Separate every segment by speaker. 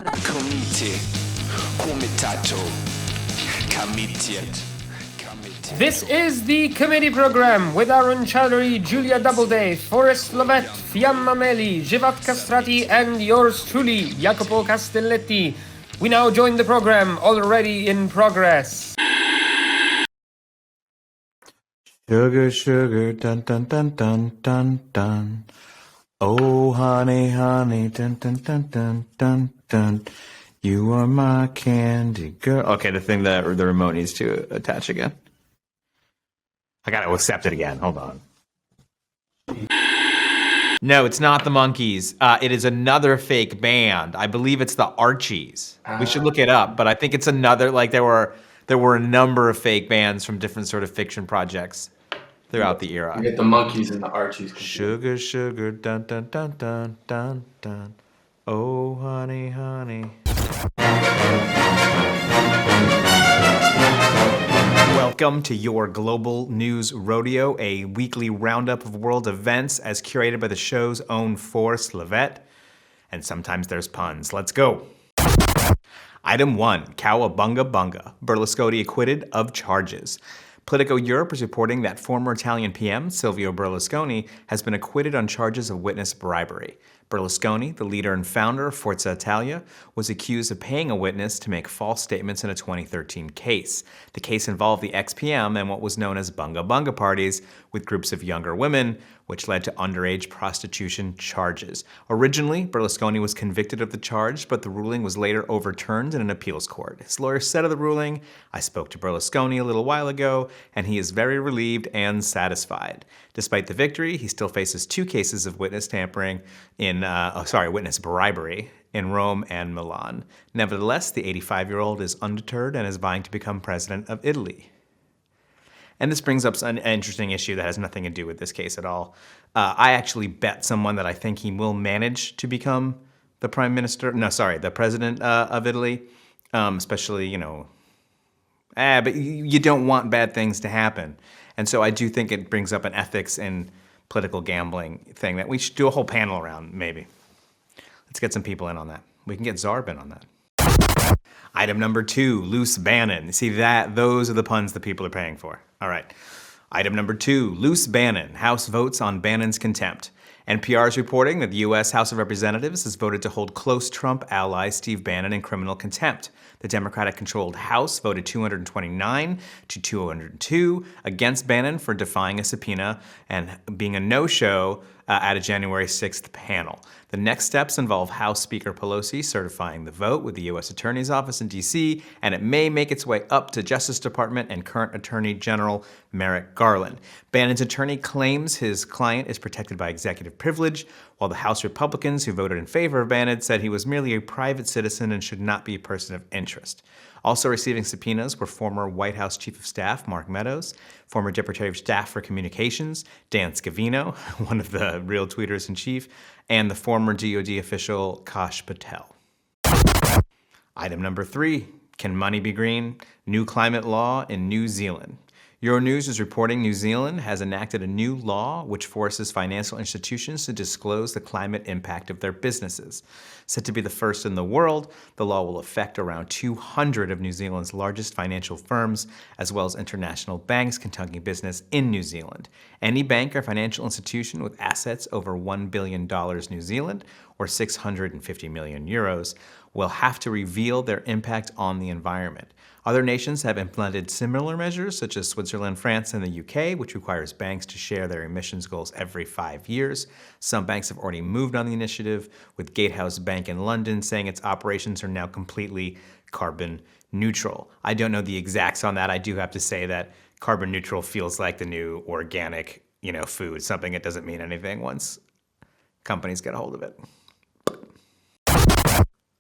Speaker 1: Comite, comitato, comitiet.
Speaker 2: This is the committee program with Arun Chaudhary, Julia Doubleday, Forrest, Lovette, Fiamma, Meli, Xhevat, Castrati, and yours truly, Jacopo Castelletti. We now join the program, already in progress.
Speaker 3: Sugar, sugar, dun dun dun dun dun dun. Oh, honey, honey, dun dun dun dun dun dun. You are my candy girl. Okay, the thing that the remote needs to attach again. I gotta accept it again. Hold on. No, it's not the Monkees. It is another fake band. I believe it's the Archies. We should look it up, but I think it's another. Like there were a number of fake bands from different sort of fiction projects throughout the era.
Speaker 4: You get the Monkees and the Archies.
Speaker 3: Sugar, sugar, dun dun dun dun dun dun. Oh, honey, honey. Welcome to your Global News Rodeo, a weekly roundup of world events as curated by the show's own Forrest, Lovette. And sometimes there's puns. Let's go. Item 1, Cowabunga Bunga. Berlusconi acquitted of charges. Politico Europe is reporting that former Italian PM Silvio Berlusconi has been acquitted on charges of witness bribery. Berlusconi, the leader and founder of Forza Italia, was accused of paying a witness to make false statements in a 2013 case. The case involved the ex-PM and what was known as bunga bunga parties with groups of younger women, which led to underage prostitution charges. Originally, Berlusconi was convicted of the charge, but the ruling was later overturned in an appeals court. His lawyer said of the ruling, "I spoke to Berlusconi a little while ago, and he is very relieved and satisfied." Despite the victory, he still faces 2 cases of witness witness bribery in Rome and Milan. Nevertheless, the 85-year-old is undeterred and is vying to become president of Italy. And this brings up an interesting issue that has nothing to do with this case at all. I actually bet someone that I think he will manage to become the the president of Italy, especially, but you don't want bad things to happen. And so I do think it brings up an ethics and political gambling thing that we should do a whole panel around, maybe. Let's get some people in on that. We can get Zarb in on that. Item number 2, loose Bannon. See that? Those are the puns that people are paying for. All right. Item number 2, loose Bannon. House votes on Bannon's contempt. NPR is reporting that the U.S. House of Representatives has voted to hold close Trump ally Steve Bannon in criminal contempt. The Democratic-controlled House voted 229 to 202 against Bannon for defying a subpoena and being a no-show at a January 6th panel. The next steps involve House Speaker Pelosi certifying the vote with the U.S. Attorney's Office in D.C., and it may make its way up to Justice Department and current Attorney General Merrick Garland. Bannon's attorney claims his client is protected by executive privilege, while the House Republicans who voted in favor of Bannon said he was merely a private citizen and should not be a person of interest. Also receiving subpoenas were former White House Chief of Staff Mark Meadows, former Deputy of Staff for Communications Dan Scavino, one of the real tweeters-in-chief, and the former DoD official Kash Patel. Item number 3, can money be green? New climate law in New Zealand. Euronews is reporting New Zealand has enacted a new law which forces financial institutions to disclose the climate impact of their businesses. Said to be the first in the world, the law will affect around 200 of New Zealand's largest financial firms, as well as international banks conducting business in New Zealand. Any bank or financial institution with assets over $1 billion New Zealand, or 650 million euros, will have to reveal their impact on the environment. Other nations have implemented similar measures, such as Switzerland, France, and the UK, which requires banks to share their emissions goals every 5 years. Some banks have already moved on the initiative, with Gatehouse Bank in London saying its operations are now completely carbon neutral. I don't know the exacts on that. I do have to say that carbon neutral feels like the new organic, food, something that doesn't mean anything once companies get a hold of it.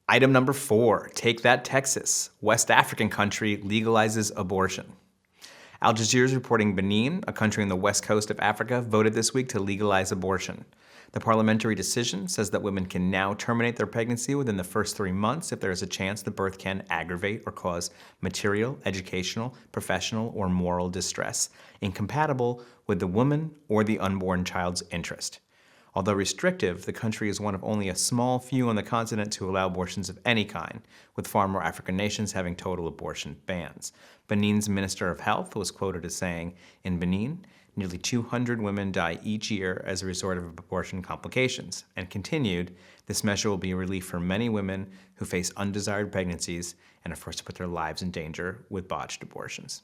Speaker 3: Item number 4, take that Texas. West African country legalizes abortion. Al Jazeera is reporting Benin, a country on the west coast of Africa, voted this week to legalize abortion. The parliamentary decision says that women can now terminate their pregnancy within the first 3 months if there is a chance the birth can aggravate or cause material, educational, professional, or moral distress, incompatible with the woman or the unborn child's interest. Although restrictive, the country is one of only a small few on the continent to allow abortions of any kind, with far more African nations having total abortion bans. Benin's Minister of Health was quoted as saying, "In Benin, nearly 200 women die each year as a result of abortion complications," and continued, "This measure will be a relief for many women who face undesired pregnancies and are forced to put their lives in danger with botched abortions."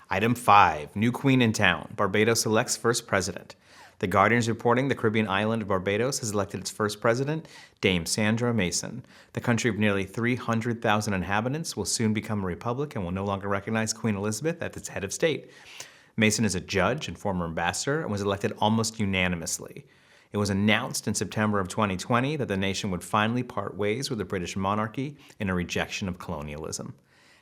Speaker 3: Item 5, new queen in town. Barbados elects first president. The Guardian is reporting the Caribbean island of Barbados has elected its first president, Dame Sandra Mason. The country of nearly 300,000 inhabitants will soon become a republic and will no longer recognize Queen Elizabeth as its head of state. Mason is a judge and former ambassador and was elected almost unanimously. It was announced in September of 2020 that the nation would finally part ways with the British monarchy in a rejection of colonialism.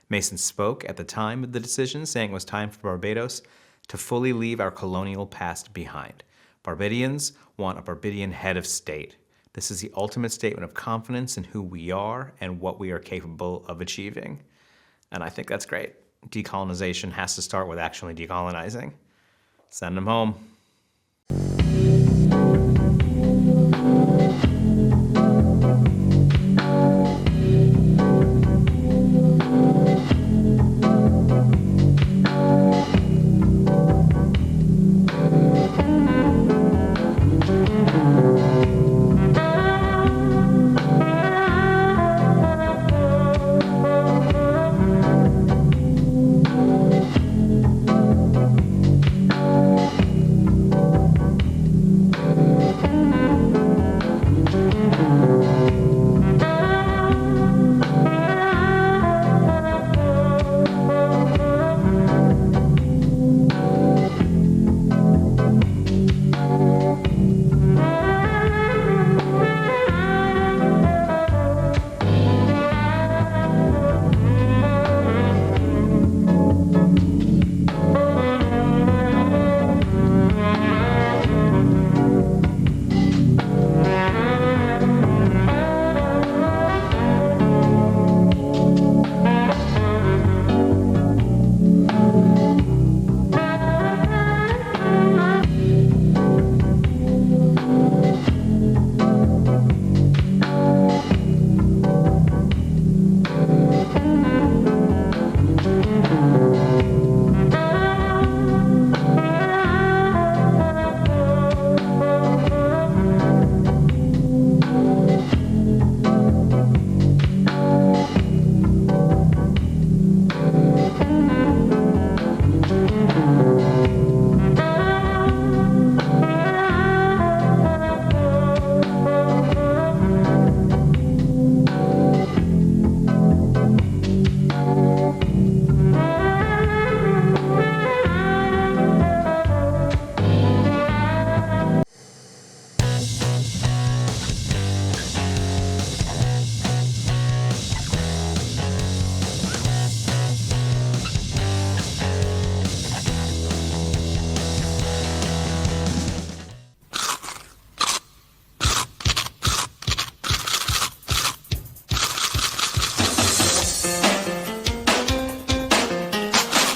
Speaker 3: Mason spoke at the time of the decision, saying it was time for Barbados to fully leave our colonial past behind. Barbadians want a Barbadian head of state. This is the ultimate statement of confidence in who we are and what we are capable of achieving. And I think that's great. Decolonization has to start with actually decolonizing. Send them home.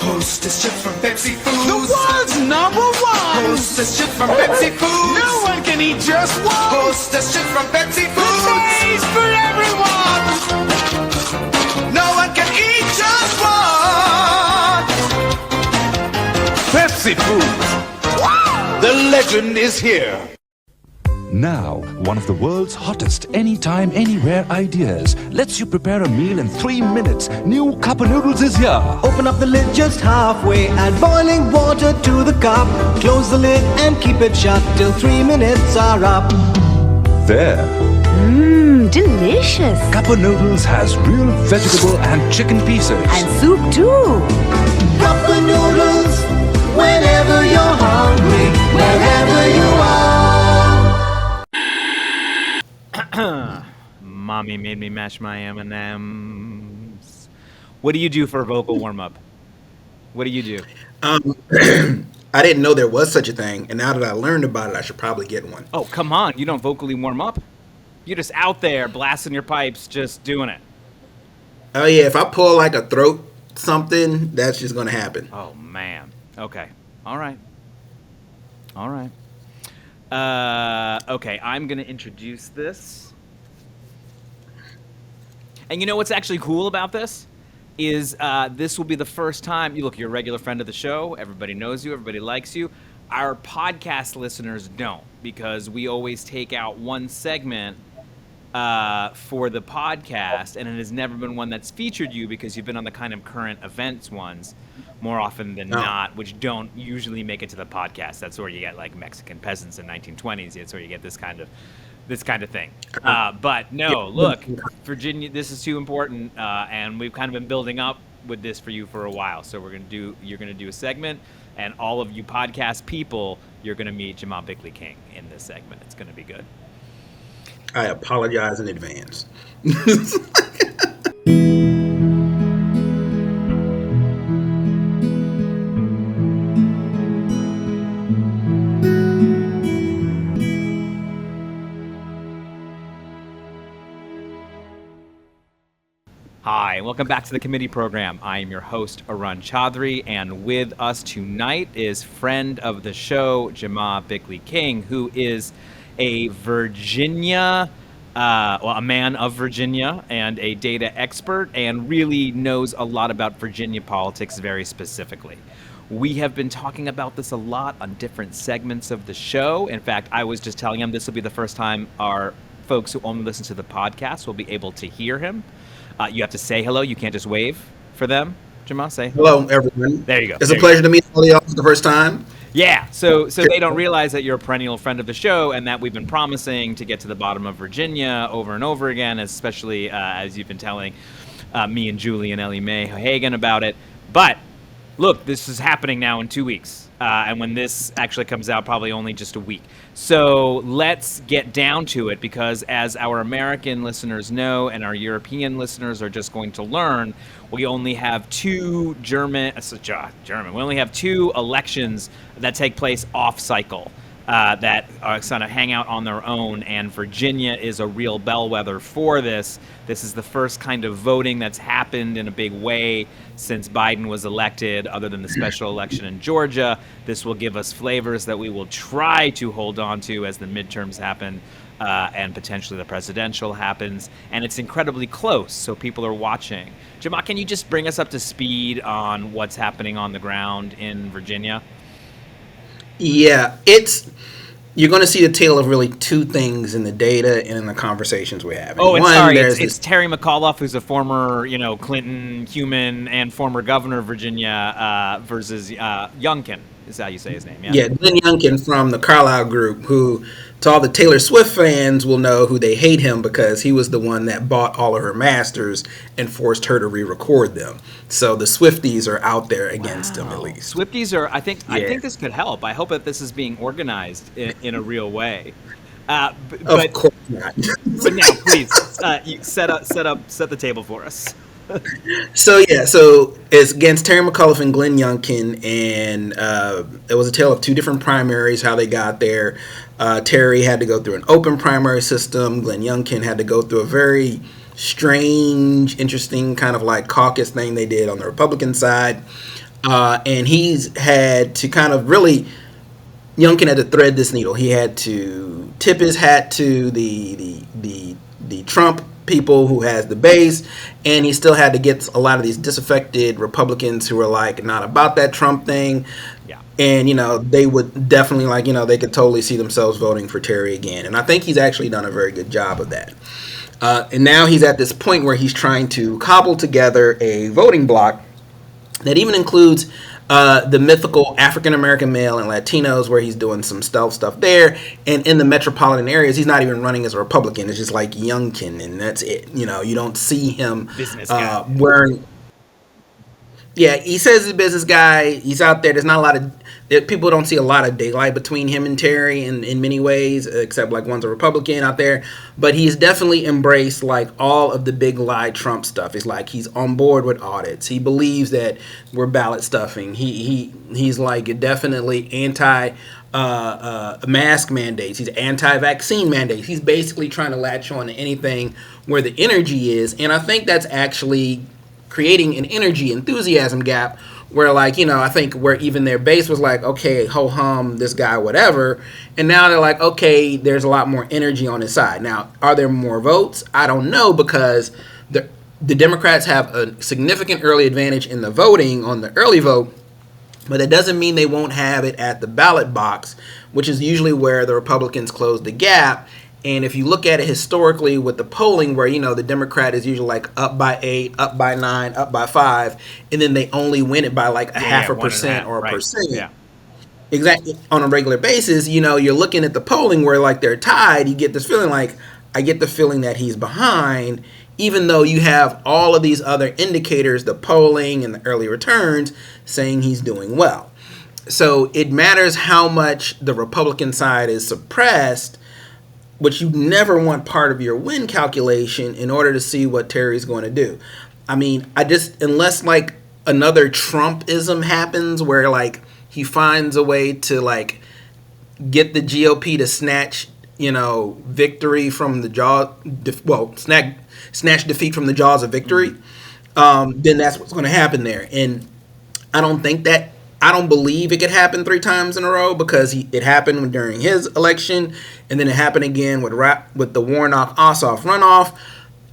Speaker 1: Hostess chips from Pepsi Foods. The world's #1. Hostess chips from Pepsi Foods. No one can eat just one. Hostess chips from Pepsi Foods. Taste for everyone. No one can eat just one. Pepsi Foods. Wow. The legend is here.
Speaker 4: Now, one of the world's hottest anytime, anywhere ideas lets you prepare a meal in 3 minutes. New cup of noodles is here.
Speaker 5: Open up the lid just halfway, add boiling water to the cup. Close the lid and keep it shut till 3 minutes are up.
Speaker 4: There.
Speaker 6: Delicious.
Speaker 4: Cup of noodles has real vegetable and chicken pieces.
Speaker 6: And soup too.
Speaker 5: Cup of noodles, whenever you're hungry, wherever you are.
Speaker 3: Mommy made me mash my M&Ms. What do you do for a vocal warm-up? What do you do?
Speaker 7: I didn't know there was such a thing, and now that I learned about it, I should probably get one.
Speaker 3: Oh, come on. You don't vocally warm up? You're just out there blasting your pipes, just doing it.
Speaker 7: Oh yeah, if I pull like a throat something, that's just gonna happen.
Speaker 3: Oh, man. Okay. All right. All right.
Speaker 6: Okay, I'm going to introduce this. And you know what's actually cool about this? Is this will be the first time, you're a regular friend of the show, everybody knows you, everybody likes you. Our podcast listeners don't, because we always take out one segment for the podcast, and it has never been one that's featured you because you've been on the kind of current events ones more often than not, which don't usually make it to the podcast. That's where you get like Mexican peasants in 1920s. It's where you get this kind of thing. But no, look, Virginia, this is too important, and we've kind of been building up with this for you for a while. So you're gonna do a segment, and all of you podcast people, you're gonna meet Jamaa Bickley King in this segment. It's gonna be good.
Speaker 7: I apologize in advance.
Speaker 6: Hi, and welcome back to the committee program. I am your host, Arun Chaudhary, and with us tonight is friend of the show, Jamaa Bickley King, who is a a man of Virginia and a data expert, and really knows a lot about Virginia politics very specifically. We have been talking about this a lot on different segments of the show. In fact, I was just telling him this will be the first time our folks who only listen to the podcast will be able to hear him. You have to say hello. You can't just wave for them. Jamaa, say
Speaker 7: hello, everyone.
Speaker 6: There you go.
Speaker 7: It's a pleasure to meet all of y'all for the first time.
Speaker 6: Yeah, so they don't realize that you're a perennial friend of the show, and that we've been promising to get to the bottom of Virginia over and over again, especially as you've been telling me and Julie and Ellie Mae Hagan about it. But look, this is happening now in 2 weeks, and when this actually comes out, probably only just a week. So let's get down to it, because as our American listeners know, and our European listeners are just going to learn, we only have two we only have two elections that take place off cycle, that are kind of hang out on their own, and Virginia is a real bellwether for this. This is the first kind of voting that's happened in a big way since Biden was elected, other than the special election in Georgia. This will give us flavors that we will try to hold on to as the midterms happen, and potentially the presidential happens. And it's incredibly close, so people are watching. Jamaa, can you just bring us up to speed on what's happening on the ground in Virginia?
Speaker 7: Yeah, you're going to see the tale of really two things in the data and in the conversations we're having.
Speaker 6: Oh, and sorry, it's Terry McAuliffe, who's a former, Clinton human and former governor of Virginia, versus Youngkin, is how you say his name.
Speaker 7: Yeah, Glenn Youngkin from the Carlisle Group, who, to all the Taylor Swift fans, will know who they hate him because he was the one that bought all of her masters and forced her to re-record them. So the Swifties are out there against him, at least.
Speaker 6: Swifties are, I think this could help. I hope that this is being organized in a real way.
Speaker 7: Of course not.
Speaker 6: But now, please, set the table for us.
Speaker 7: So it's against Terry McAuliffe and Glenn Youngkin, and it was a tale of two different primaries, how they got there. Terry had to go through an open primary system. Glenn Youngkin had to go through a very strange, interesting kind of like caucus thing they did on the Republican side, and he's had to kind of really, Youngkin had to thread this needle. He had to tip his hat to the Trump people who has the base, and he still had to get a lot of these disaffected Republicans who were like not about that Trump thing.
Speaker 6: Yeah.
Speaker 7: And they would definitely they could totally see themselves voting for Terry again, and I think he's actually done a very good job of that. And now he's at this point where he's trying to cobble together a voting bloc that even includes the mythical African-American male and Latinos, where he's doing some stealth stuff there. And in the metropolitan areas, he's not even running as a Republican. It's just like Youngkin, and that's it. You don't see him wearing... Yeah, he says he's a business guy. He's out there. There's not a lot of... People don't see a lot of daylight between him and Terry in many ways, except like one's a Republican out there. But he's definitely embraced like all of the big lie Trump stuff. It's like he's on board with audits. He believes that we're ballot stuffing. He's like definitely anti mask mandates. He's anti-vaccine mandates. He's basically trying to latch on to anything where the energy is. And I think that's actually creating an energy enthusiasm gap where like, you know, I think where even their base was like, okay, ho hum, this guy, whatever. And now they're like, okay, there's a lot more energy on his side. Now, are there more votes? I don't know, because the Democrats have a significant early advantage in the voting on the early vote, but that doesn't mean they won't have it at the ballot box, which is usually where the Republicans close the gap. And if you look at it historically with the polling, where, you know, the Democrat is usually like up by 8, up by 9, up by 5, and then they only win it by like a half a percent or a percent.
Speaker 6: Yeah.
Speaker 7: Exactly. On a regular basis, you know, you're looking at the polling where like they're tied. You get this feeling like, I get the feeling that he's behind, even though you have all of these other indicators, the polling and the early returns, saying he's doing well. So it matters how much the Republican side is suppressed, which you never want part of your win calculation in order to see what Terry's going to do. I mean, unless like another Trumpism happens where like he finds a way to like get the GOP to snatch, you know, victory from the jaws, snatch defeat from the jaws of victory, then that's what's going to happen there. And I don't believe it could happen 3 times in a row, because it happened during his election, and then it happened again with the Warnock-Ossoff runoff.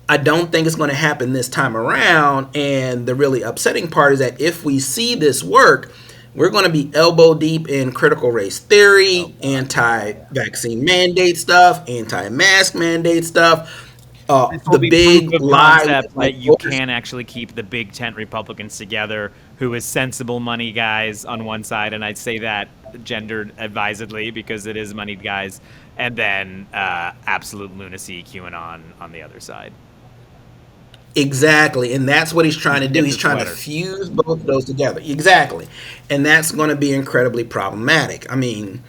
Speaker 7: I don't think it's going to happen this time around. And the really upsetting part is that if we see this work, we're going to be elbow deep in critical race theory, anti-vaccine mandate stuff, anti-mask mandate stuff. The big lie
Speaker 6: that you can actually keep the big tent Republicans together, who is sensible money guys on one side, and I'd say that gendered advisedly because it is moneyed guys, and then absolute lunacy QAnon on the other side.
Speaker 7: Exactly, and that's what he's trying to do. He's trying to fuse both of those together. Exactly, and that's going to be incredibly problematic. I mean,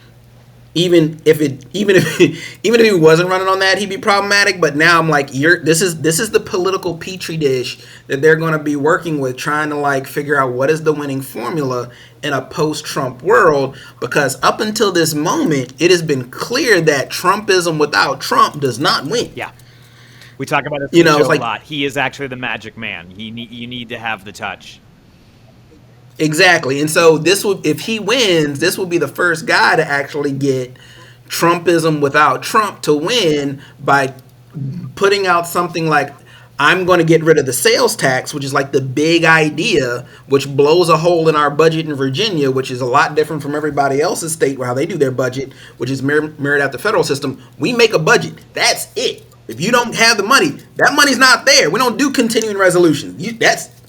Speaker 7: even if he wasn't running on that, he'd be problematic. But now I'm like, this is the political petri dish that they're going to be working with, trying to like figure out what is the winning formula in a post-Trump world. Because up until this moment, it has been clear that Trumpism without Trump does not win.
Speaker 6: Yeah. We talk about it a lot. He is actually the magic man. You need to have the touch.
Speaker 7: Exactly. And so if he wins, this will be the first guy to actually get Trumpism without Trump to win by putting out something like, I'm going to get rid of the sales tax, which is like the big idea, which blows a hole in our budget in Virginia, which is a lot different from everybody else's state, how they do their budget, which is mirrored out the federal system. We make a budget. That's it. If you don't have the money, that money's not there. We don't do continuing resolutions.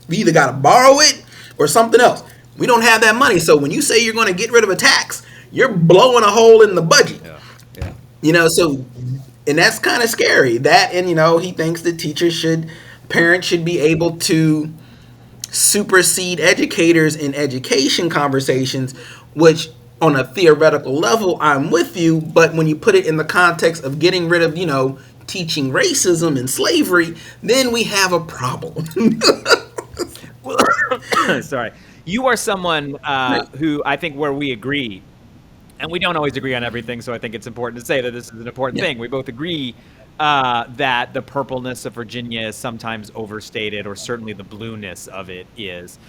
Speaker 7: We either got to borrow it or something else. We don't have that money. So when you say you're going to get rid of a tax, you're blowing a hole in the budget.
Speaker 6: Yeah.
Speaker 7: You know, so, and that's kind of scary. That, and, you know, he thinks that parents should be able to supersede educators in education conversations, which on a theoretical level, I'm with you. But when you put it in the context of getting rid of, you know, teaching racism and slavery, then we have a problem.
Speaker 6: Sorry. You are someone who I think where we agree, and we don't always agree on everything, so I think it's important to say that this is an important thing. We both agree that the purpleness of Virginia is sometimes overstated, or certainly the blueness of it is.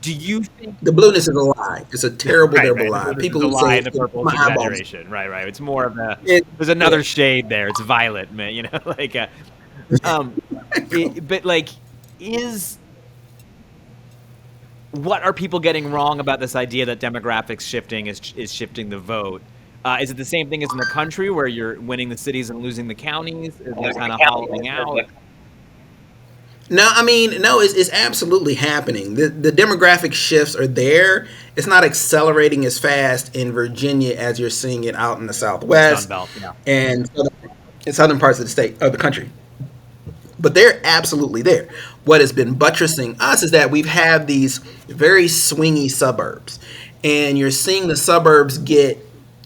Speaker 6: Do you think
Speaker 7: the blueness is a lie? It's a terrible lie. People who say
Speaker 6: the purple is exaggeration. Right. It's more of there's another shade there. It's violet, man. You know, like, but like, what are people getting wrong about this idea that demographics shifting is shifting the vote? Is it the same thing as in the country where you're winning the cities and losing the counties? Is that kind of hollowing out?
Speaker 7: No, I mean, no, it's absolutely happening. The demographic shifts are there. It's not accelerating as fast in Virginia as you're seeing it out in the Southwest and in southern parts of the country. But they're absolutely there. What has been buttressing us is that we've had these very swingy suburbs. And you're seeing the suburbs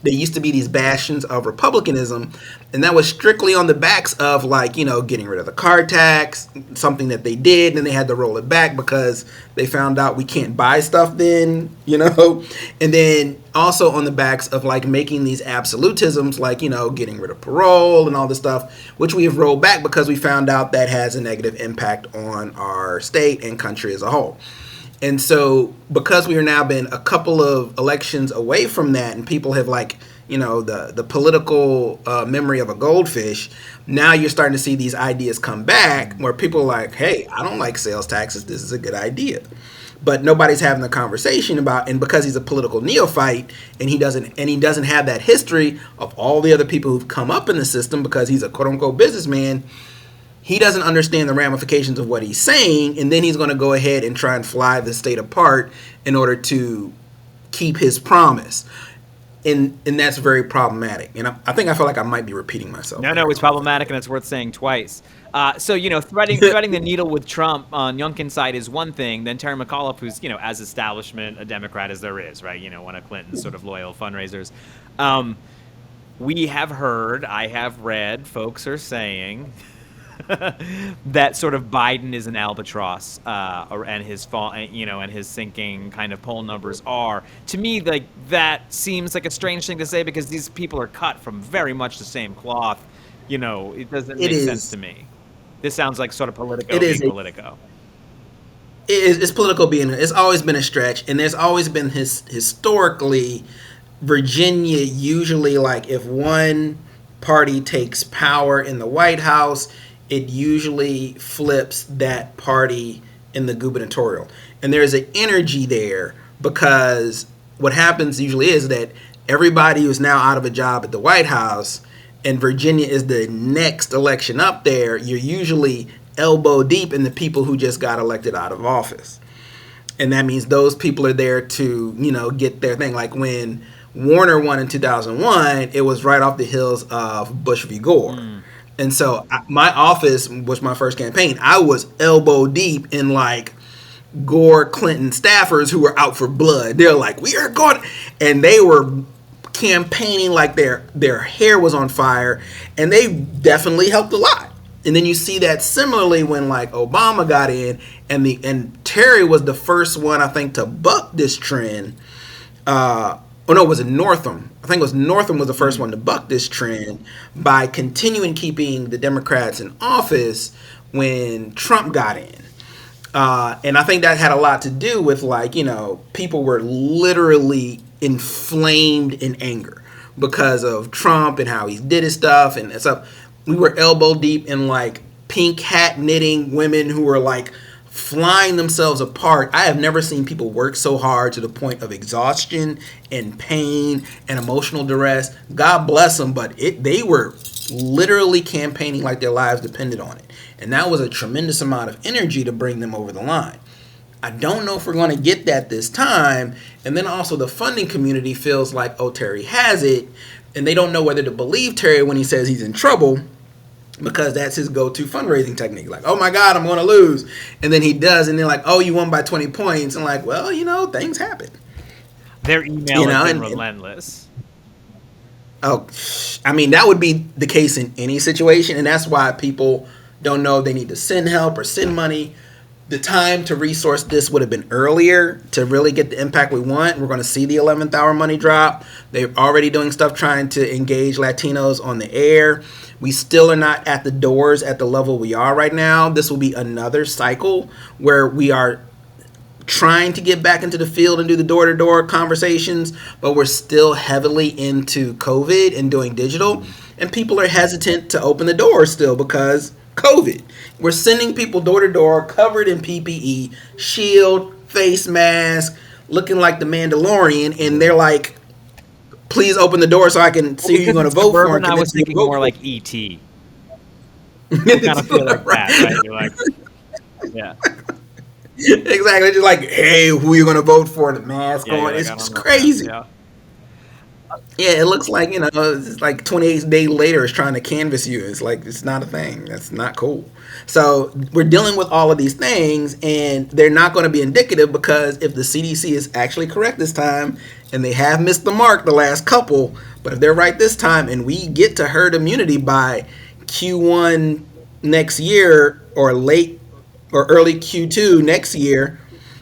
Speaker 7: they used to be these bastions of republicanism, and that was strictly on the backs of, like, you know, getting rid of the car tax, something that they did, and they had to roll it back because they found out we can't buy stuff then, you know, and then also on the backs of, like, making these absolutisms, like, you know, getting rid of parole and all this stuff, which we have rolled back because we found out that has a negative impact on our state and country as a whole. And so because we are now been a couple of elections away from that, and people have like, the political memory of a goldfish, now you're starting to see these ideas come back where people are like, hey, I don't like sales taxes. This is a good idea. But nobody's having the conversation about, and because he's a political neophyte and he doesn't have that history of all the other people who've come up in the system because he's a quote unquote businessman, he doesn't understand the ramifications of what he's saying, and then he's going to go ahead and try and fly the state apart in order to keep his promise. And that's very problematic. And I feel like I might be repeating myself.
Speaker 6: No, it's problematic, and it's worth saying twice. So, threading the needle with Trump on Youngkin's side is one thing. Then Terry McAuliffe, who's, as establishment a Democrat as there is, right? One of Clinton's sort of loyal fundraisers. We have heard, I have read, folks are saying that sort of Biden is an albatross, and his fall, and his sinking kind of poll numbers are. To me, like that seems like a strange thing to say because these people are cut from very much the same cloth. It doesn't make sense to me. This sounds like sort of Politico being Politico.
Speaker 7: It's Politico being. It's always been a stretch, and there's always been historically, Virginia usually like if one party takes power in the White House, it usually flips that party in the gubernatorial. And there's an energy there because what happens usually is that everybody who's now out of a job at the White House, and Virginia is the next election up there, you're usually elbow deep in the people who just got elected out of office. And that means those people are there to, get their thing. Like when Warner won in 2001, it was right off the heels of Bush v. Gore. And so my office was my first campaign. I was elbow deep in like Gore Clinton staffers who were out for blood. They're like, we are going, and they were campaigning like their hair was on fire, and they definitely helped a lot. And then you see that similarly when like Obama got in, and Terry was the first one I think to buck this trend. It was Northam. I think it was Northam was the first one to buck this trend by continuing keeping the Democrats in office when Trump got in. And I think that had a lot to do with like, people were literally inflamed in anger because of Trump and how he did his stuff. And so we were elbow deep in like pink hat knitting women who were like flying themselves apart. I have never seen people work so hard to the point of exhaustion and pain and emotional duress. God bless them, but they were literally campaigning like their lives depended on it. And that was a tremendous amount of energy to bring them over the line. I don't know if we're going to get that this time. And then also the funding community feels like, oh, Terry has it. And they don't know whether to believe Terry when he says he's in trouble, because that's his go-to fundraising technique. Like, oh my God, I'm going to lose. And then he does. And they're like, oh, you won by 20 points. And like, well, things happen.
Speaker 6: Their email has been relentless.
Speaker 7: That would be the case in any situation. And that's why people don't know if they need to send help or send money. The time to resource this would have been earlier to really get the impact we want. We're going to see the 11th hour money drop. They're already doing stuff trying to engage Latinos on the air. We still are not at the doors at the level we are right now. This will be another cycle where we are trying to get back into the field and do the door-to-door conversations, but we're still heavily into COVID and doing digital. And people are hesitant to open the door still because COVID. We're sending people door-to-door covered in PPE, shield, face mask, looking like the Mandalorian, and they're like, please open the door so I can see who you're going to vote for.
Speaker 6: And I was thinking more like E.T. Kind of feel like that, right? You're like, yeah.
Speaker 7: Exactly. Just like, hey, who are you going to vote for? The mask on. It's just crazy. Yeah, it looks like, it's like 28 days later it's trying to canvass you. It's like, it's not a thing. That's not cool. So we're dealing with all of these things, and they're not going to be indicative because if the CDC is actually correct this time, and they have missed the mark the last couple, but if they're right this time and we get to herd immunity by Q1 next year or late or early Q2 next year,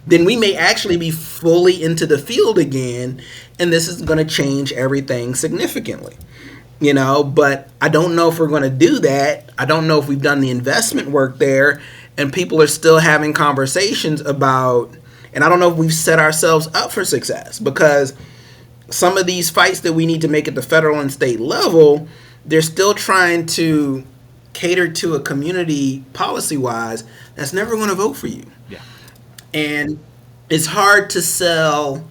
Speaker 7: then we may actually be fully into the field again, and this is going to change everything significantly. But I don't know if we're going to do that. I don't know if we've done the investment work there, and people are still having conversations about, And I don't know if we've set ourselves up for success, because some of these fights that we need to make at the federal and state level, they're still trying to cater to a community policy-wise that's never going to vote for you.
Speaker 6: Yeah.
Speaker 7: And it's hard to sell,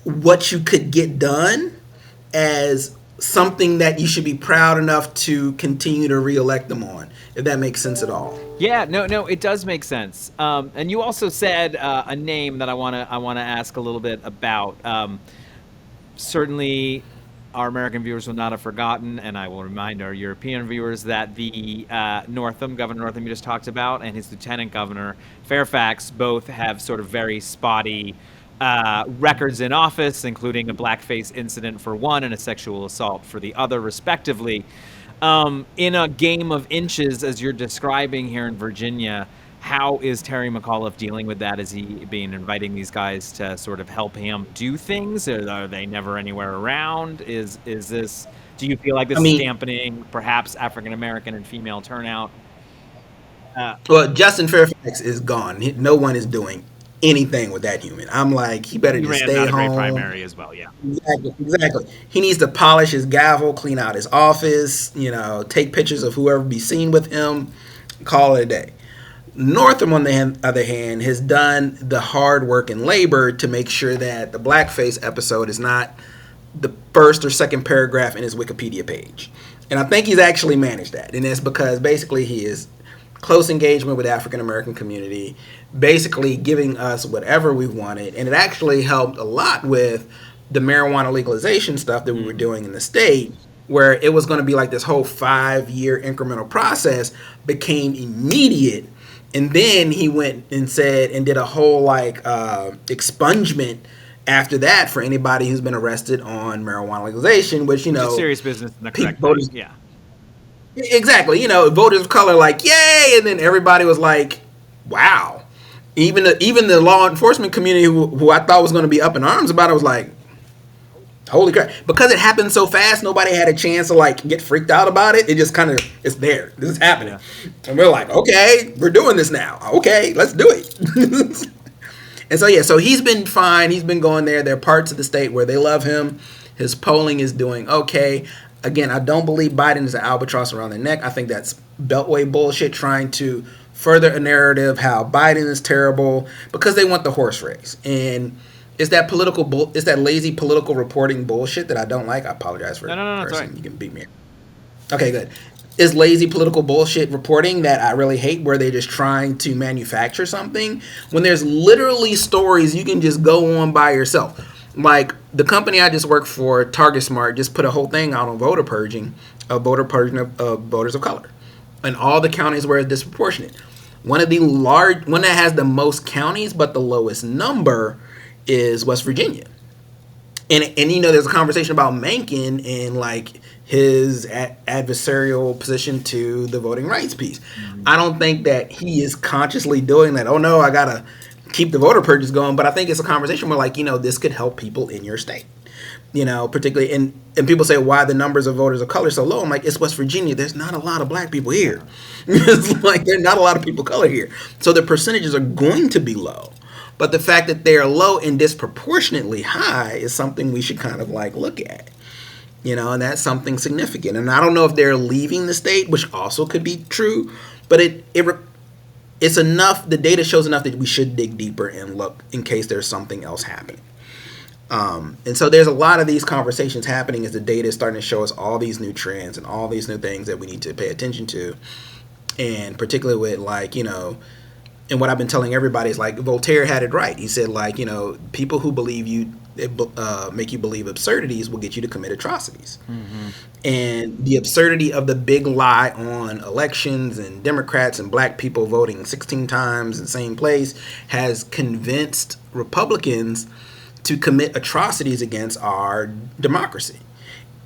Speaker 7: what you could get done as something that you should be proud enough to continue to reelect them on, if that makes sense at all.
Speaker 6: Yeah, no, it does make sense. And you also said a name that I wanna ask a little bit about. Certainly, our American viewers will not have forgotten, and I will remind our European viewers that the Governor Northam you just talked about, and his Lieutenant Governor Fairfax both have sort of very spotty records in office, including a blackface incident for one and a sexual assault for the other, respectively. In a game of inches, as you're describing here in Virginia, how is Terry McAuliffe dealing with that? Is he being inviting these guys to sort of help him do things? Or are they never anywhere around? Is this? Do you feel like this is dampening perhaps African American and female turnout?
Speaker 7: Well, Justin Fairfax is gone. No one is doing anything with that human. I'm like, he better just stay home.
Speaker 6: Great primary as well, yeah.
Speaker 7: Exactly. He needs to polish his gavel, clean out his office, take pictures of whoever be seen with him, call it a day. Northam, on the other hand, has done the hard work and labor to make sure that the blackface episode is not the first or second paragraph in his Wikipedia page. And I think he's actually managed that. And it's because basically he is close engagement with the African American community, basically giving us whatever we wanted. And it actually helped a lot with the marijuana legalization stuff that we were doing in the state, where it was going to be like this whole 5-year incremental process became immediate. And then he went and said and did a whole expungement after that for anybody who's been arrested on marijuana legalization, which,
Speaker 6: serious business in the correct voters, yeah.
Speaker 7: Exactly. Voters of color yay, and then everybody was like, wow. Even the law enforcement community who I thought was going to be up in arms about it was like, holy crap. Because it happened so fast, nobody had a chance to get freaked out about it. It just kind of, it's there. This is happening. Yeah. And we're like, okay, we're doing this now. Okay, let's do it. And so he's been fine. He's been going there. There are parts of the state where they love him. His polling is doing okay. Again, I don't believe Biden is an albatross around their neck. I think that's beltway bullshit, trying to further a narrative how Biden is terrible because they want the horse race. And it's that it's that lazy political reporting bullshit that I don't like. I apologize for
Speaker 6: no,
Speaker 7: cursing.
Speaker 6: Right.
Speaker 7: You can beat me. Okay, good. It's lazy political bullshit reporting that I really hate, where they're just trying to manufacture something when there's literally stories you can just go on by yourself. Like the company I just work for, Target Smart, just put a whole thing out on voter purging of voters of color in all the counties where it's disproportionate. One that has the most counties but the lowest number is West Virginia. And there's a conversation about Mencken and his adversarial position to the voting rights piece. Mm-hmm. I don't think that he is consciously doing that. Oh no, I gotta keep the voter purges going, but I think it's a conversation where this could help people in your state, particularly, and people say why the numbers of voters of color so low. I'm like, it's West Virginia. There's not a lot of black people here. It's there's not a lot of people of color here. So the percentages are going to be low, but the fact that they are low and disproportionately high is something we should kind of look at, and that's something significant. And I don't know if they're leaving the state, which also could be true, but it's enough, the data shows enough that we should dig deeper and look in case there's something else happening. And so there's a lot of these conversations happening as the data is starting to show us all these new trends and all these new things that we need to pay attention to. And particularly with and what I've been telling everybody is Voltaire had it right. He said people who believe make you believe absurdities will get you to commit atrocities. Mm-hmm. And the absurdity of the big lie on elections and Democrats and black people voting 16 times in the same place has convinced Republicans to commit atrocities against our democracy.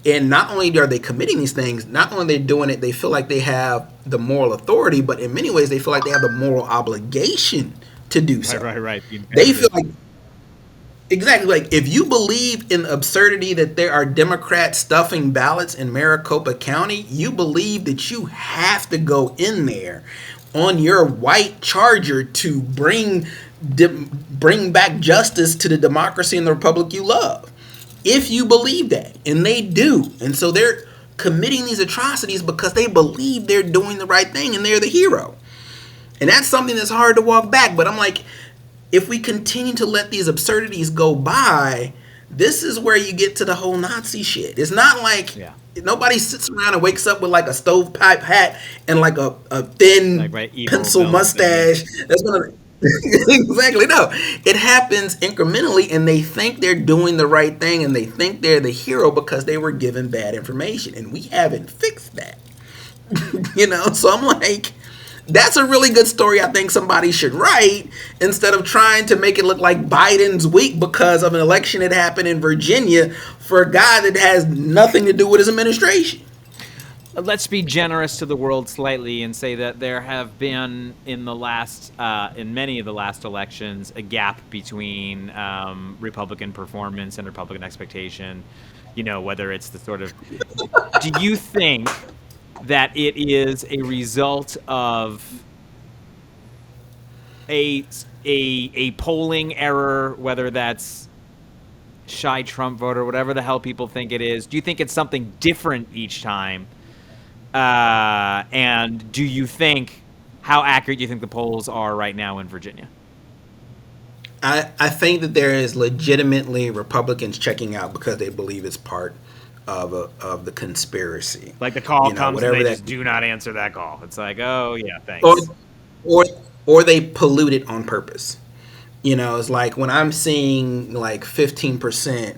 Speaker 7: And not only are they committing these things, not only are they doing it, they feel like they have the moral authority, but in many ways they feel like they have the moral obligation to do so.
Speaker 6: Right.
Speaker 7: They feel like, exactly, if you believe in the absurdity that there are Democrats stuffing ballots in Maricopa County, you believe that you have to go in there on your white Charger to bring bring back justice to the democracy and the republic you love. If you believe that, and they do, and so they're committing these atrocities because they believe they're doing the right thing and they're the hero. And that's something that's hard to walk back. But I'm like, if we continue to let these absurdities go by, this is where you get to the whole Nazi shit. It's not like nobody sits around and wakes up with like a stovepipe hat and like a thin pencil mustache. That's gonna exactly, no. It happens incrementally, and they think they're doing the right thing, and they think they're the hero because they were given bad information, and we haven't fixed that. So I'm like, that's a really good story I think somebody should write, instead of trying to make it look like Biden's weak because of an election that happened in Virginia for a guy that has nothing to do with his administration.
Speaker 6: Let's be generous to the world slightly and say that there have been in many of the last elections a gap between Republican performance and Republican expectation. Whether it's the sort of, do you think that it is a result of a polling error, whether that's shy Trump voter, whatever the hell people think it is? Do you think it's something different each time? And do you think, how accurate do you think the polls are right now in Virginia?
Speaker 7: I think that there is legitimately Republicans checking out because they believe it's part of the conspiracy.
Speaker 6: Like the call comes and they just do not answer that call. It's like, oh yeah, thanks.
Speaker 7: Or they pollute it on purpose. It's like when I'm seeing like 15%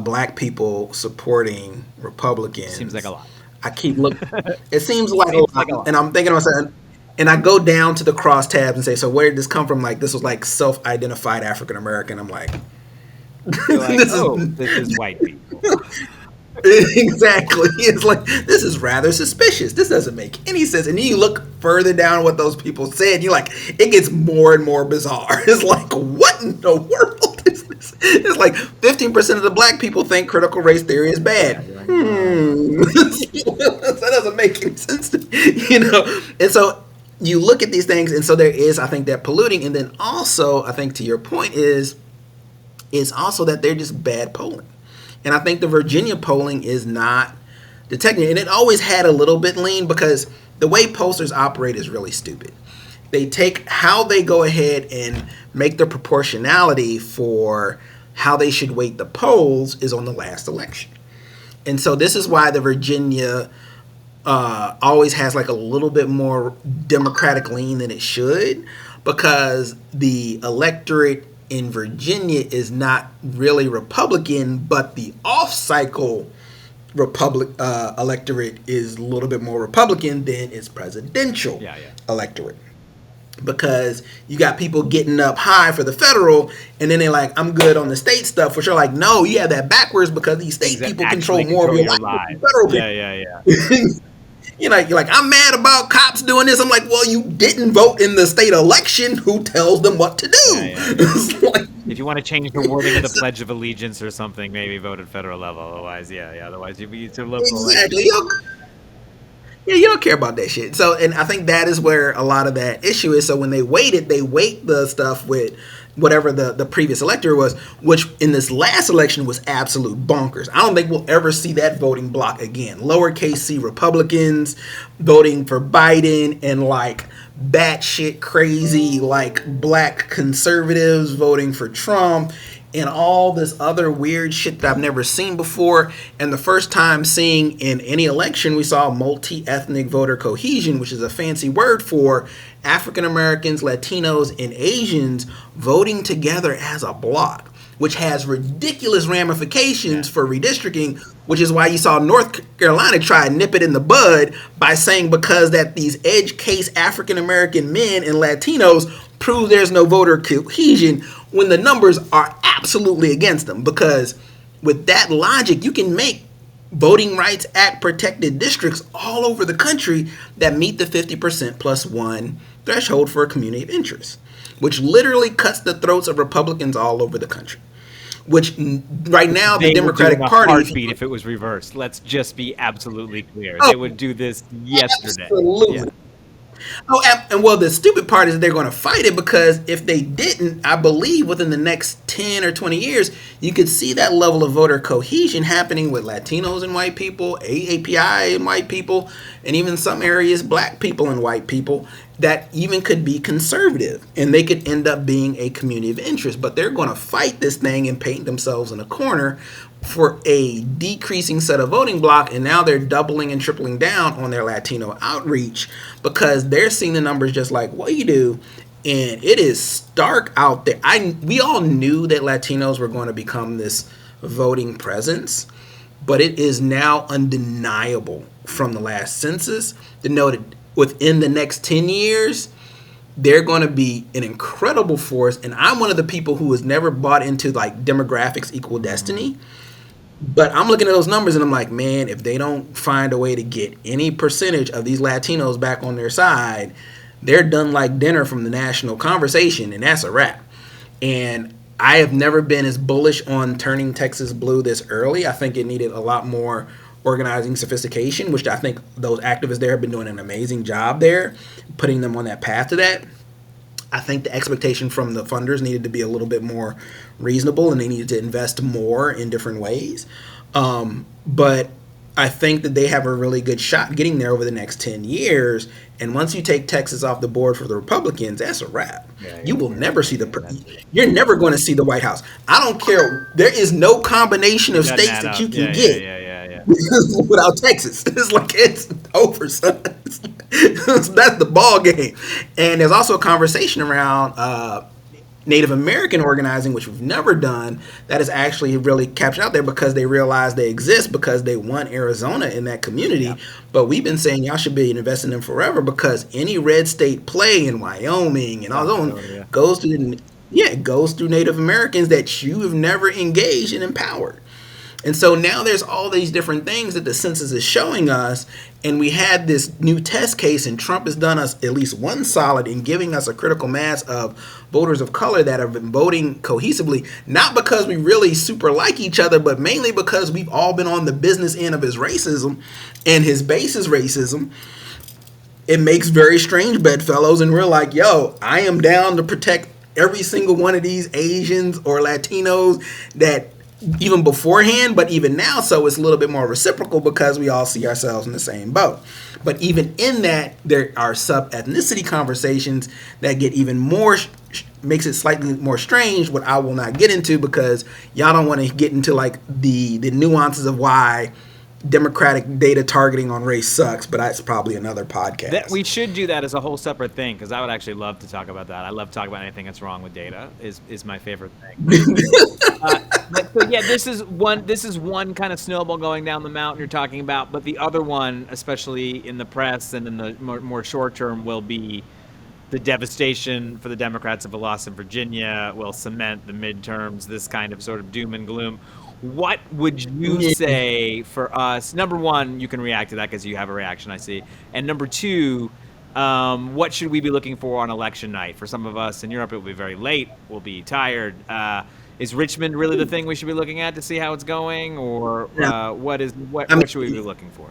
Speaker 7: black people supporting Republicans.
Speaker 6: Seems like a lot.
Speaker 7: I keep looking. It seems like a lot. And I'm thinking to myself, and I go down to the crosstabs and say, so where did this come from? Like, this was like self-identified African American. I'm like,
Speaker 6: this is white people.
Speaker 7: Exactly. It's like, this is rather suspicious. This doesn't make any sense. And then you look further down what those people said, you're like, it gets more and more bizarre. It's like, what in the world is this? It's like 15% of the black people think critical race theory is bad. That doesn't make any sense to me, And so you look at these things, and so there is, I think, that polluting. And then also, I think to your point is also that they're just bad polling. And I think the Virginia polling is not detecting it. And it always had a little bit lean because the way pollsters operate is really stupid. They take how they go ahead and make the proportionality for how they should weight the polls is on the last election. And so this is why the Virginia always has like a little bit more Democratic lean than it should, because the electorate in Virginia is not really Republican, but the off-cycle electorate is a little bit more Republican than its presidential electorate. Because you got people getting up high for the federal, and then they're like, I'm good on the state stuff, which are like, no, you have that backwards because these state people control more of your life than federal people. You're like, I'm mad about cops doing this. I'm like, well, you didn't vote in the state election. Who tells them what to do? Like,
Speaker 6: if you want to change the wording of the Pledge of Allegiance or something, maybe vote at federal level. Otherwise, otherwise you'd be too local.
Speaker 7: Exactly. You don't care about that shit. So, and I think that is where a lot of that issue is. So when they weight the stuff with whatever the previous elector was, which in this last election was absolute bonkers. I don't think we'll ever see that voting block again. Lowercase c Republicans voting for Biden, and like batshit crazy like black conservatives voting for Trump, and all this other weird shit that I've never seen before. And the first time seeing in any election, we saw multi-ethnic voter cohesion, which is a fancy word for African Americans, Latinos, and Asians voting together as a block, which has ridiculous ramifications for redistricting, which is why you saw North Carolina try and nip it in the bud by saying because that these edge case African American men and Latinos prove there's no voter cohesion, when the numbers are absolutely against them. Because with that logic, you can make Voting Rights Act protected districts all over the country that meet the 50% plus one threshold for a community of interest, which literally cuts the throats of Republicans all over the country. Which right now the Democratic Party,
Speaker 6: heartbeat if it was reversed. Let's just be absolutely clear. They would do this yesterday.
Speaker 7: Absolutely.
Speaker 6: Yeah.
Speaker 7: Oh, and well, the stupid part is they're going to fight it because if they didn't, I believe within the next 10 or 20 years, you could see that level of voter cohesion happening with Latinos and white people, AAPI and white people, and even some areas, black people and white people, that even could be conservative. And they could end up being a community of interest. But they're going to fight this thing and paint themselves in a corner for a decreasing set of voting block, and now they're doubling and tripling down on their Latino outreach because they're seeing the numbers just like we do, and it is stark out there. We all knew that Latinos were going to become this voting presence, but it is now undeniable from the last census to know that within the next 10 years, they're going to be an incredible force. And I'm one of the people who has never bought into like demographics equal destiny. But I'm looking at those numbers and I'm like, man, if they don't find a way to get any percentage of these Latinos back on their side, they're done like dinner from the national conversation, and that's a wrap. And I have never been as bullish on turning Texas blue this early. I think it needed a lot more organizing sophistication, which I think those activists there have been doing an amazing job there, putting them on that path to that. I think the expectation from the funders needed to be a little bit more reasonable, and they needed to invest more in different ways. But I think that they have a really good shot getting there over the next 10 years. And once you take Texas off the board for the Republicans, that's a wrap. You will never see you're never going to see the White House. I don't care. There is no combination of states that you can get without Texas. It's like it's over, son. That's the ball game. And there's also a conversation around Native American organizing, which we've never done, that is actually really captured out there because they realize they exist because they want Arizona in that community. Yeah. But we've been saying y'all should be investing in them forever because any red state play in Wyoming and all those goes through Native Americans that you have never engaged and empowered. And so now there's all these different things that the census is showing us, and we had this new test case, and Trump has done us at least one solid in giving us a critical mass of voters of color that have been voting cohesively, not because we really super like each other, but mainly because we've all been on the business end of his racism, and his base is racism. It makes very strange bedfellows, and we're like, yo, I am down to protect every single one of these Asians or Latinos that even beforehand, but even now, so it's a little bit more reciprocal because we all see ourselves in the same boat. But even in that, there are sub-ethnicity conversations that get even more, makes it slightly more strange, what I will not get into because y'all don't want to get into like the nuances of why Democratic data targeting on race sucks, but that's probably another podcast.
Speaker 6: We should do that as a whole separate thing because I would actually love to talk about that. I love talking about anything that's wrong with data. Is my favorite thing. But so yeah, this is one kind of snowball going down the mountain you're talking about, but the other one, especially in the press and in the more short term, will be the devastation for the Democrats of a loss in Virginia. Will cement the midterms. This kind of sort of doom and gloom. What would you say for us? Number one, you can react to that because you have a reaction, I see. And number two, what should we be looking for on election night? For some of us in Europe, it will be very late. We'll be tired. Is Richmond really the thing we should be looking at to see how it's going? Or what should we be looking for?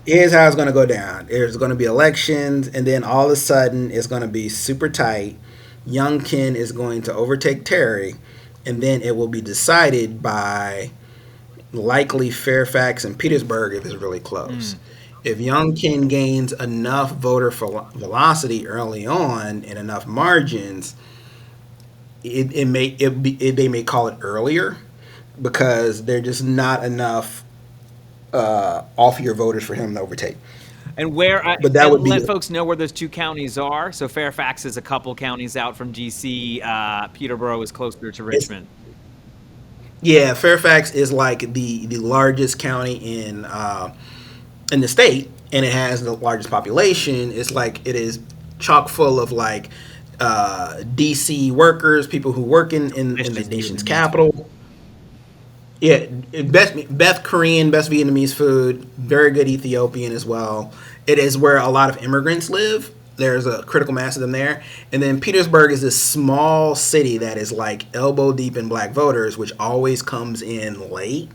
Speaker 7: Here's how it's going to go down. There's going to be elections, and then all of a sudden, it's going to be super tight. Youngkin is going to overtake Terry. And then it will be decided by likely Fairfax and Petersburg if it's really close. If Youngkin gains enough voter velocity early on and enough margins, they may call it earlier because they're just not enough off-year voters for him to overtake.
Speaker 6: And let folks know where those two counties are. So Fairfax is a couple counties out from D.C. Peterborough is closer to Richmond.
Speaker 7: Yeah, Fairfax is like the largest county in the state, and it has the largest population. It's like it is chock full of like D.C. workers, people who work in the nation's capital. Yeah, best Korean, best Vietnamese food, very good Ethiopian as well. It is where a lot of immigrants live. There's a critical mass of them there. And then Petersburg is this small city that is like elbow deep in black voters, which always comes in late.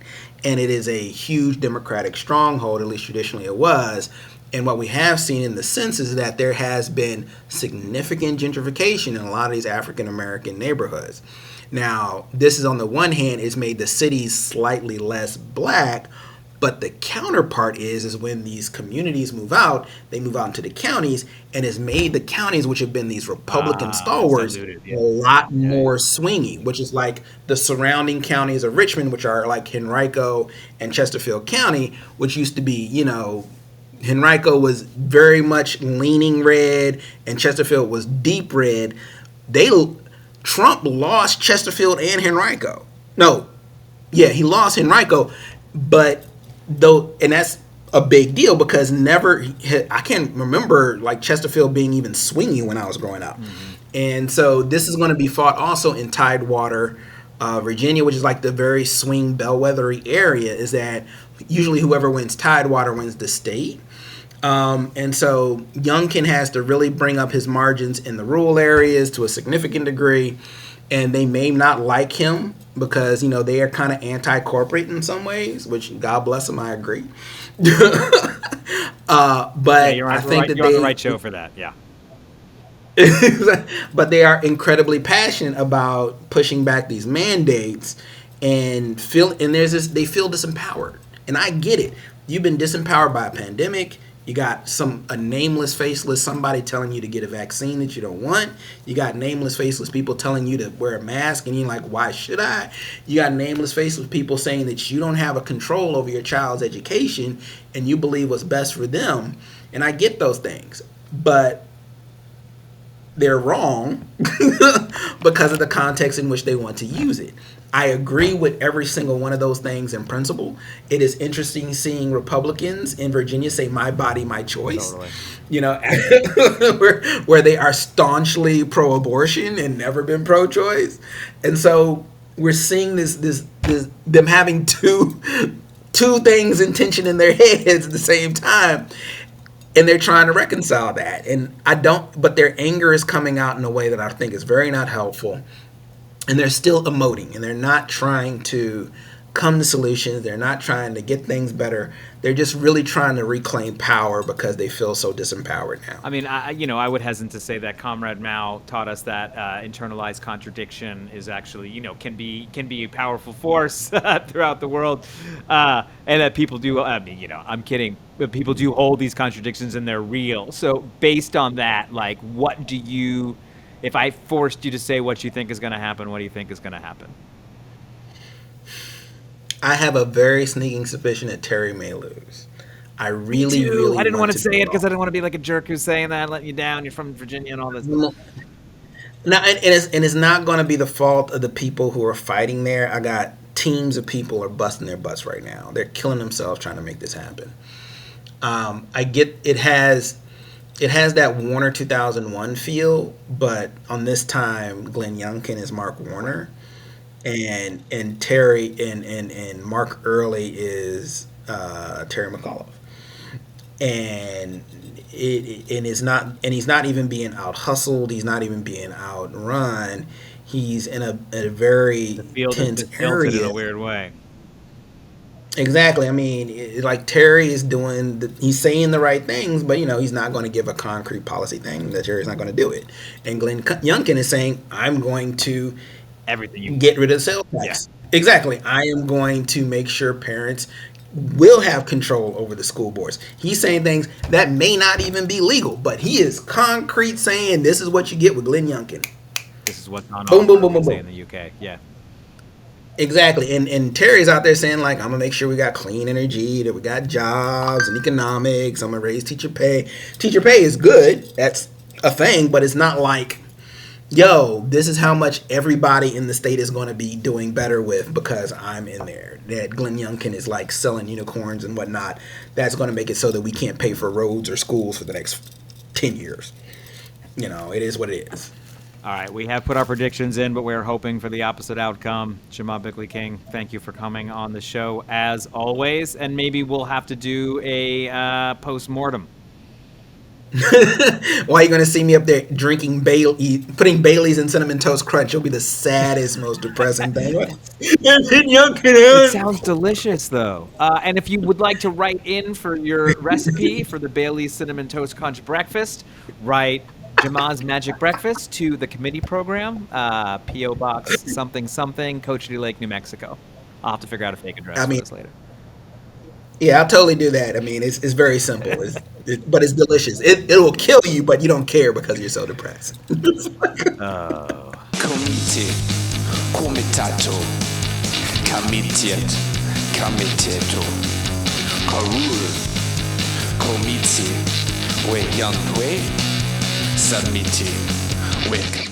Speaker 7: And it is a huge Democratic stronghold, at least traditionally it was. And what we have seen in the census is that there has been significant gentrification in a lot of these African American neighborhoods. Now, this is on the one hand, it's made the cities slightly less black, but the counterpart is when these communities move out, they move out into the counties, and it's made the counties, which have been these Republican stalwarts, a lot more swingy, which is like the surrounding counties of Richmond, which are like Henrico and Chesterfield County, which used to be, Henrico was very much leaning red and Chesterfield was deep red. Trump lost Chesterfield and Henrico. He lost Henrico, but and that's a big deal because I can't remember like Chesterfield being even swingy when I was growing up. And so this is going to be fought also in Tidewater, Virginia, which is like the very swing bellwethery area. Is that usually whoever wins Tidewater wins the state. And so Youngkin has to really bring up his margins in the rural areas to a significant degree, and they may not like him because they are kind of anti-corporate in some ways, which God bless them, I agree. But
Speaker 6: you're
Speaker 7: I think
Speaker 6: you're on the right show for that. Yeah.
Speaker 7: But they are incredibly passionate about pushing back these mandates and they feel disempowered. And I get it. You've been disempowered by a pandemic. You got a nameless, faceless somebody telling you to get a vaccine that you don't want. You got nameless, faceless people telling you to wear a mask, and you're like, why should I? You got nameless, faceless people saying that you don't have a control over your child's education, and you believe what's best for them. And I get those things, but they're wrong because of the context in which they want to use it. I agree with every single one of those things in principle. It is interesting seeing Republicans in Virginia say "my body, my choice," where they are staunchly pro-abortion and never been pro-choice, and so we're seeing this them having two things in tension in their heads at the same time. And they're trying to reconcile that. But their anger is coming out in a way that I think is very not helpful. And they're still emoting, and they're not trying to come to solutions. They're not trying to get things better. They're just really trying to reclaim power because they feel so disempowered now.
Speaker 6: I mean, I would hesitate to say that Comrade Mao taught us that internalized contradiction is actually, can be a powerful force throughout the world, and that people do. I'm kidding, but people do hold these contradictions and they're real. So based on that, like, what do you? If I forced you to say what you think is going to happen, what do you think is going to happen?
Speaker 7: I have a very sneaking suspicion that Terry may lose. I really
Speaker 6: I didn't want to say it because I didn't want to be like a jerk who's saying that, letting you down. You're from Virginia and all this.
Speaker 7: No, and it's not going to be the fault of the people who are fighting there. I got teams of people are busting their butts right now. They're killing themselves trying to make this happen. I get it has that Warner 2001 feel, but on this time, Glenn Youngkin is Mark Warner, and Terry and Mark Early is Terry McAuliffe, and he's not even being out hustled. He's not even being outrun. He's in a very tense area
Speaker 6: in a weird way.
Speaker 7: Exactly. I mean, like Terry is he's saying the right things, but he's not going to give a concrete policy thing. That Terry's not going to do it. And Glenn Youngkin is saying, I'm going to get rid of the sales tax. Yeah. Exactly. I am going to make sure parents will have control over the school boards. He's saying things that may not even be legal, but he is concrete saying this is what you get with Glenn Youngkin.
Speaker 6: This is what's on
Speaker 7: boom, boom, boom, boom, boom.
Speaker 6: in the UK. Yeah.
Speaker 7: Exactly. And Terry's out there saying, like, I'm going to make sure we got clean energy, that we got jobs and economics. I'm going to raise teacher pay. Teacher pay is good. That's a thing, but it's not like, yo, this is how much everybody in the state is going to be doing better with because I'm in there. That Glenn Youngkin is like selling unicorns and whatnot. That's going to make it so that we can't pay for roads or schools for the next 10 years. It is what it is.
Speaker 6: All right, we have put our predictions in, but we're hoping for the opposite outcome. Jamaa Bickley King, thank you for coming on the show as always, and maybe we'll have to do a post-mortem.
Speaker 7: Why are you going to see me up there drinking putting Bailey's in Cinnamon Toast Crunch? It'll be the saddest, most depressing thing.
Speaker 6: It sounds delicious, though. And if you would like to write in for your recipe for the Bailey's Cinnamon Toast Crunch breakfast, write Jamaa's Magic Breakfast to the committee program, P.O. Box something something, Cochise Lake, New Mexico. I'll have to figure out a fake address for this later.
Speaker 7: Yeah, I'll totally do that. I mean, it's very simple, but it's delicious. It will kill you, but you don't care because you're so depressed.
Speaker 8: Comite, comitato, comitiet, comiteto, carul, comiti, we young way, submiti, wick.